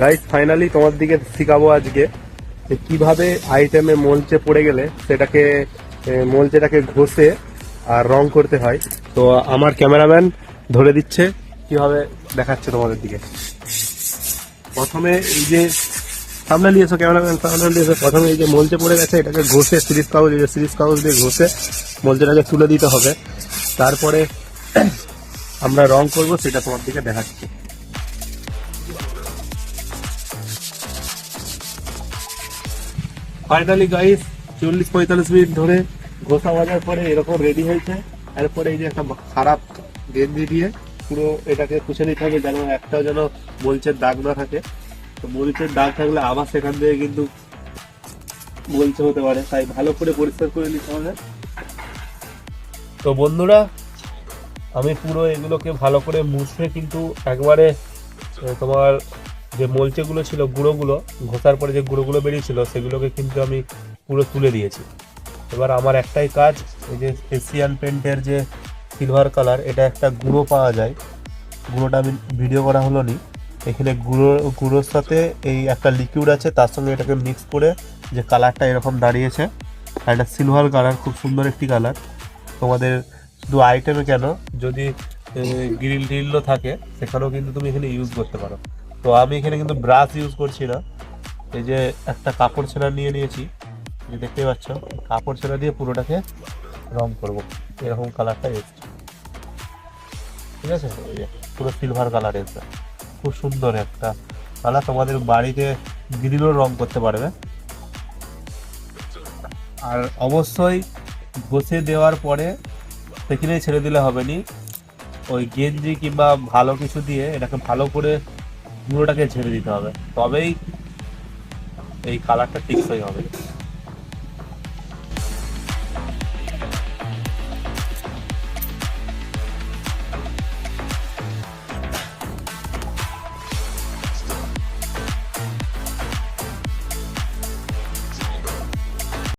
Guys finally তোমার দিকে শিখাবো আজকে যে কিভাবে আইটেমে মলচে পড়ে গেলে সেটাকে মলচেটাকে ঘষে আর রং করতে হয়। তো আমার ক্যামেরাম্যান ধরে দিচ্ছে কিভাবে দেখাচ্ছে তোমাদের দিকে। প্রথমে এই যে সামনে নিয়েছো, ক্যামেরাম্যান সামনে নিয়েছো, প্রথমে এই যে মলচে পড়ে গেছে এটাকে ঘষে সিরিজ কাগজ দিয়ে ঘষে মলচেটাকে তুলে দিতে হবে। তারপরে আমরা রং করব, সেটা তোমার দিকে দেখাচ্ছি। ফাইনালি গাইস 40-45 মিনিট ধরে ঘষা বাজার পরে এরকম রেডি হয়েছে। এরপরে এই যে একটা খারাপ গেঞ্জি দিয়ে পুরো এটাকে পুষে নিতে হবে, যেন একটাও যেন মরিচের দাগ না থাকে। তো মরিচের দাগ থাকলে আবার সেখান থেকে কিন্তু মরিচ হতে পারে, তাই ভালো করে পরিষ্কার করে নিতে হবে। তো বন্ধুরা, আমি পুরো এগুলোকে ভালো করে মুছে কিন্তু একবারে তোমার যে মলচেগুলো ছিল, গুঁড়োগুলো ঘষার পরে যে গুঁড়োগুলো বেরিয়েছিল সেগুলোকে কিন্তু আমি পুরো তুলে দিয়েছি। এবার আমার একটাই কাজ, এই যে এশিয়ান পেন্টের যে সিলভার কালার, এটা একটা গুঁড়ো পাওয়া যায়, গুঁড়োটা আমি ভিডিও করা হলো নি। এখানে গুঁড়োর সাথে এই একটা লিকুইড আছে, তার সঙ্গে এটাকে মিক্স করে যে কালারটা এরকম দাঁড়িয়েছে, আর এটা সিলভার কালার, খুব সুন্দর একটি কালার। তোমাদের শুধু আইটেমে কেন, যদি গ্রিল টিলও থাকে সেখানেও কিন্তু তুমি এখানে ইউজ করতে পারো। তো আমি এখানে কিন্তু ব্রাশ ইউজ করছি না, এই যে একটা কাপড় ছেঁড়া নিয়ে নিয়েছি, যে দেখতে পাচ্ছ, কাপড় ছেঁড়া দিয়ে পুরোটাকে রং করব। এরকম কালারটা এসছে, ঠিক আছে, এই যে পুরো সিলভার কালার এসছে, খুব সুন্দর একটা কালার। তোমাদের বাড়িতে গ্রিলও রং করতে পারবে। আর অবশ্যই ঘষে দেওয়ার পরে সেখানেই ছেড়ে দিলে হবে নি, ওই গেঞ্জি কিংবা ভালো কিছু দিয়ে এটাকে ভালো করে গুঁড়োটাকে ছেড়ে দিতে হবে, তবেই এই কালারটা টিকসই হবে।